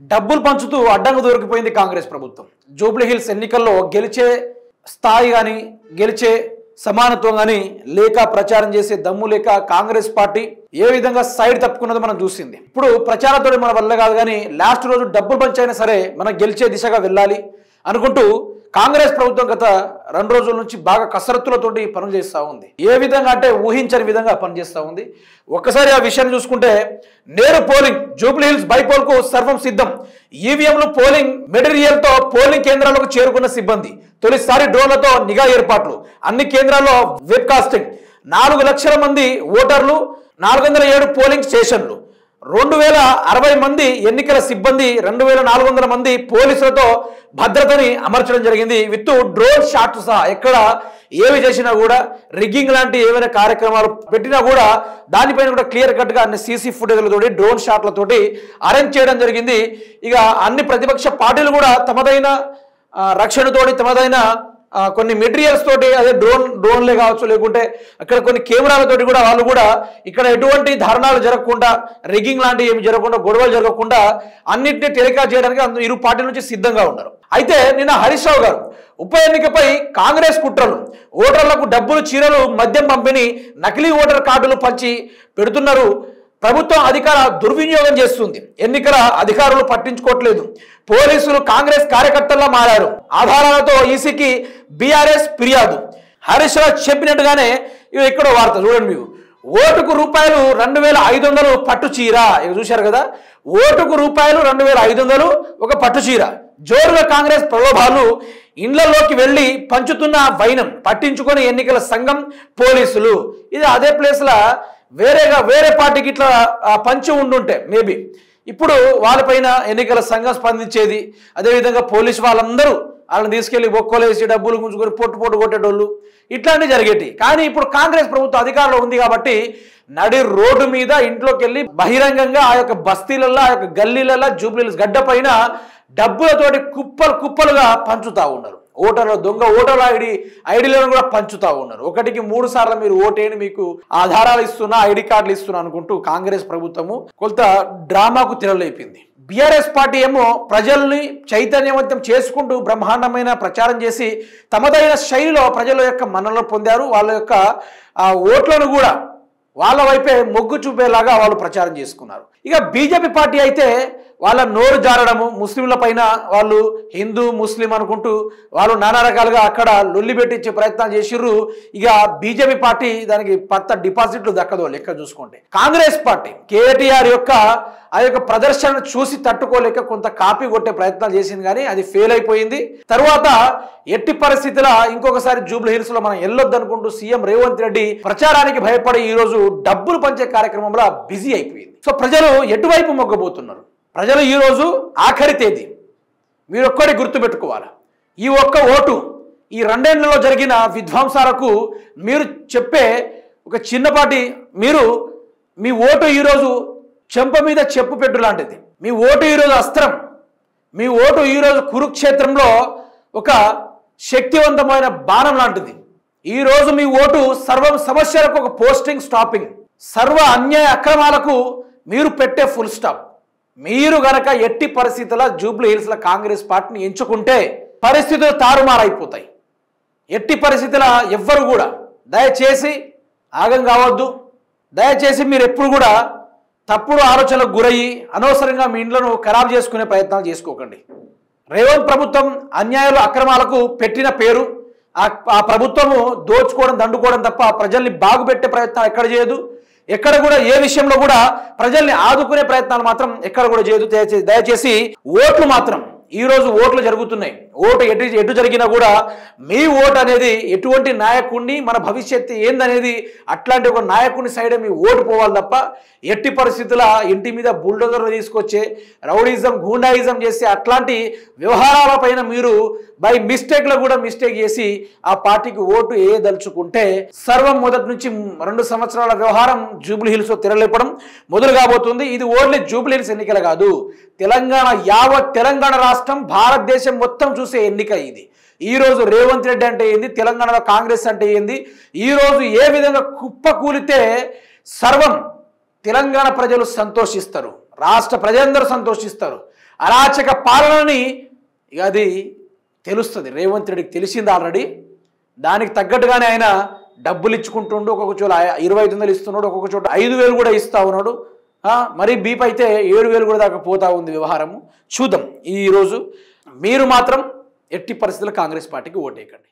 డబ్బులు పంచుతూ అడ్డంగా దొరికిపోయింది కాంగ్రెస్ ప్రభుత్వం. జూబ్లీ హిల్స్ ఎన్నికల్లో గెలిచే స్థాయి కానీ గెలిచే సమానత్వం కానీ లేక ప్రచారం చేసే దమ్ము లేక కాంగ్రెస్ పార్టీ ఏ విధంగా సైడ్ తప్పుకున్నదో మనం చూసింది. ఇప్పుడు ప్రచారంతో మన వల్ల కాదు కానీ లాస్ట్ రోజు డబ్బులు పంచైనా సరే మనం గెలిచే దిశగా వెళ్ళాలి అనుకుంటూ కాంగ్రెస్ ప్రభుత్వం గత 2 రోజుల నుంచి బాగా కసరత్తులతోటి పనులు చేస్తూ ఉంది. ఏ విధంగా అంటే ఊహించని విధంగా పనిచేస్తూ ఉంది. ఒక్కసారి ఆ విషయాన్ని చూసుకుంటే నేరు పోలింగ్ జూబ్లీ హిల్స్ బైపోల్కు సర్వం సిద్ధం. ఈవీఎంలు పోలింగ్ మెటీరియల్తో పోలింగ్ కేంద్రాలకు చేరుకున్న సిబ్బంది. తొలిసారి డ్రోన్లతో నిఘా ఏర్పాట్లు. అన్ని కేంద్రాల్లో వెబ్ కాస్టింగ్. 4 లక్షల మంది ఓటర్లు, 407 పోలింగ్ స్టేషన్లు, 2060 మంది ఎన్నికల సిబ్బంది, 2400 మంది పోలీసులతో భద్రతని అమర్చడం జరిగింది. విత్ డ్రోన్ షాట్స్ సహా ఎక్కడ ఏవి చేసినా కూడా రిగ్గింగ్ లాంటి ఏమైనా కార్యక్రమాలు పెట్టినా కూడా దానిపైన కూడా క్లియర్ కట్గా అన్ని సీసీ ఫుటేజ్లతోటి డ్రోన్ షాట్లతోటి అరేంజ్ చేయడం జరిగింది. ఇక అన్ని ప్రతిపక్ష పార్టీలు కూడా తమదైన రక్షణతోటి తమదైన కొన్ని మెటీరియల్స్ తోటి అదే డ్రోన్లే కావచ్చు లేకుంటే అక్కడ కొన్ని కెమెరాలతోటి కూడా వాళ్ళు కూడా ఇక్కడ ఎటువంటి ధారణాలు జరగకుండా రిగ్గింగ్ లాంటివి ఏమి జరగకుండా గొడవలు జరగకుండా అన్నింటినీ టెలికాస్ట్ చేయడానికి ఇరు పార్టీల నుంచి సిద్ధంగా ఉన్నారు. అయితే నిన్న హరీష్ రావు గారు ఉప ఎన్నికపై కాంగ్రెస్ కుట్రలు, ఓటర్లకు డబ్బులు, చీరలు, మద్యం పంపిణీ, నకిలీ ఓటర్ కార్డులు పంచి పెడుతున్నారు, ప్రభుత్వం అధికార దుర్వినియోగం చేస్తుంది, ఎన్నికల అధికారులు పట్టించుకోవట్లేదు, పోలీసులు కాంగ్రెస్ కార్యకర్తల్లా మారారు, ఆధారాలతో ఈసీకి బీఆర్ఎస్ ఫిర్యాదు. హరీష్ రావు చెప్పినట్టుగానే ఎక్కడో వార్త చూడండి మీకు. ఓటుకు రూపాయలు 2500 పట్టు చీర. ఇక చూశారు కదా, ఓటుకు రూపాయలు 2500 ఒక పట్టు చీర. జోరుగా కాంగ్రెస్ ప్రలోభాలు, ఇండ్లలోకి వెళ్ళి పంచుతున్న వైనం పట్టించుకొని ఎన్నికల సంఘం, పోలీసులు. ఇది అదే ప్లేస్లో వేరే పార్టీకి ఇట్లా పంచి ఉండుంటే మేబీ ఇప్పుడు వాళ్ళపైన ఎన్నికల సంఘం స్పందించేది. అదేవిధంగా పోలీసు వాళ్ళందరూ వాళ్ళని తీసుకెళ్లి బొక్కలేసి డబ్బులు గుంజుకొని పొట్టు కొట్టేటోళ్ళు ఇట్లాంటివి జరిగేటి. కానీ ఇప్పుడు కాంగ్రెస్ ప్రభుత్వం అధికారంలో ఉంది కాబట్టి నడి రోడ్డు మీద ఇంట్లోకి వెళ్ళి బహిరంగంగా ఆ యొక్క బస్తీలలో ఆ యొక్క గల్లీలలో జూబ్లీ హిల్స్ గడ్డ పైన డబ్బులతోటి కుప్పలుగా పంచుతా ఉన్నారు. ఓటర్ల దొంగ ఓటర్ల ఐడీలను కూడా పంచుతా ఉన్నారు. 1కి 3 సార్లు మీరు ఓటేని మీకు ఆధారాలు ఇస్తున్నా, ఐడి కార్డులు ఇస్తున్నా అనుకుంటూ కాంగ్రెస్ ప్రభుత్వము కొంత డ్రామాకు తెరలేపింది. బీఆర్ఎస్ పార్టీ ఏమో ప్రజల్ని చైతన్యవంతం చేసుకుంటూ బ్రహ్మాండమైన ప్రచారం చేసి తమదైన శైలిలో ప్రజల యొక్క మన్ననలు పొందారు. వాళ్ళ యొక్క ఓట్లను కూడా వాళ్ళ వైపే మొగ్గు చూపేలాగా వాళ్ళు ప్రచారం చేసుకున్నారు. ఇక బీజేపీ పార్టీ అయితే వాళ్ళ నోరు జారడము, ముస్లింల పైన వాళ్ళు హిందూ ముస్లిం అనుకుంటూ వాళ్ళు నానా రకాలుగా అక్కడ లొల్లి పెట్టించే ప్రయత్నం చేసిర్రు. ఇక బీజేపీ పార్టీ దానికి డిపాజిట్లు దక్కదో లెక్క చూసుకుంటే. కాంగ్రెస్ పార్టీ కేటీఆర్ యొక్క ఆ యొక్క ప్రదర్శనను చూసి తట్టుకోలేక కొంత కాపీ కొట్టే ప్రయత్నాలు చేసింది కానీ అది ఫెయిల్ అయిపోయింది. తర్వాత ఎట్టి పరిస్థితుల్లో ఇంకొకసారి జూబ్లీ హిల్స్ లో మనం వెళ్ళొద్దు అనుకుంటూ సీఎం రేవంత్ రెడ్డి ప్రచారానికి భయపడి ఈ రోజు డబ్బులు పంచే కార్యక్రమంలో బిజీ అయిపోయింది. సో ప్రజలు ఎటువైపు మొగ్గబోతున్నారు? ప్రజలు ఈరోజు ఆఖరి తేదీ మీరు ఒక్కటి గుర్తుపెట్టుకోవాలి. ఈ ఒక్క ఓటు ఈ 2 ఏళ్లలో జరిగిన విధ్వంసాలకు మీరు చెప్పే ఒక చిన్నపాటి మీ ఓటు ఈరోజు చెంప మీద చెప్పు పెట్టు లాంటిది. మీ ఓటు ఈరోజు అస్త్రం. మీ ఓటు ఈరోజు కురుక్షేత్రంలో ఒక శక్తివంతమైన బాణం లాంటిది. ఈరోజు మీ ఓటు సర్వ సమస్యలకు ఒక పోస్టింగ్ స్టాపింగ్, సర్వ అన్యాయ అక్రమాలకు మీరు పెట్టే ఫుల్ స్టాప్. మీరు గనక ఎట్టి పరిస్థితుల్లో జూబ్లీ హిల్స్లో కాంగ్రెస్ పార్టీని ఎంచుకుంటే పరిస్థితులు తారుమారైపోతాయి. ఎట్టి పరిస్థితుల్లో ఎవ్వరు కూడా దయచేసి ఆగం కావద్దు. దయచేసి మీరు ఎప్పుడు కూడా తప్పుడు ఆలోచనలకు గురయ్యి అనవసరంగా మీ ఇండ్లను ఖరాబ్ చేసుకునే ప్రయత్నాలు చేసుకోకండి. రేవంత్ ప్రభుత్వం అన్యాయాలు అక్రమాలకు పెట్టిన పేరు. ఆ ప్రభుత్వము దోచుకోవడం, దండుకోవడం తప్ప ప్రజల్ని బాగుపెట్టే ప్రయత్నం ఎక్కడ చేయదు. ఎక్కడ కూడా ఏ విషయంలో కూడా ప్రజల్ని ఆదుకునే ప్రయత్నాలు మాత్రం ఎక్కడ కూడా చేయదు. దయచేసి ఓట్లు మాత్రం ఈరోజు ఓట్లు జరుగుతున్నాయి. ఓటు ఎటు జరిగినా కూడా మీ ఓటు అనేది ఎటువంటి నాయకుడిని, మన భవిష్యత్తు ఏందనేది అట్లాంటి ఒక నాయకుడిని సైడే మీ ఓటు పోవాలి తప్ప ఎట్టి పరిస్థితుల ఇంటి మీద బుల్డోజర్లు తీసుకొచ్చే రౌడీజం, గూండాయిజం చేసి అట్లాంటి వ్యవహారాలపైన మీరు బై మిస్టేక్లో కూడా మిస్టేక్ చేసి ఆ పార్టీకి ఓటు వేయదలుచుకుంటే సర్వం మొదటి నుంచి 2 సంవత్సరాల వ్యవహారం జూబ్లీ హిల్స్ తెరలేపడం మొదలు కాబోతుంది. ఇది ఓన్లీ జూబ్లీ హిల్స్ ఎన్నికలు కాదు, యావత్ తెలంగాణ రాష్ట్రం, భారతదేశం మొత్తం చూసే ఎన్నిక ఇది. ఈరోజు రేవంత్ రెడ్డి అంటే ఏంది, తెలంగాణలో కాంగ్రెస్ అంటే ఏంది, ఈరోజు ఏ విధంగా కుప్పకూలితే సర్వం తెలంగాణ ప్రజలు సంతోషిస్తారు, రాష్ట్ర ప్రజలందరూ సంతోషిస్తారు. అరాచక పాలనని ఇక అది తెలుస్తుంది. రేవంత్ రెడ్డికి తెలిసింది ఆల్రెడీ. దానికి తగ్గట్టుగానే ఆయన డబ్బులు ఇచ్చుకుంటుండు. ఒక్కొక్క చోట 2500 ఇస్తున్నాడు, ఒక్కొక్క చోట 5000 కూడా ఇస్తా ఉన్నాడు. మరి బీప్ అయితే 7000 కూడా దాకా పోతా ఉంది వ్యవహారము. చూద్దాం ఈరోజు. మీరు మాత్రం ఎట్టి పరిస్థితుల్లో కాంగ్రెస్ పార్టీకి ఓటేయకండి.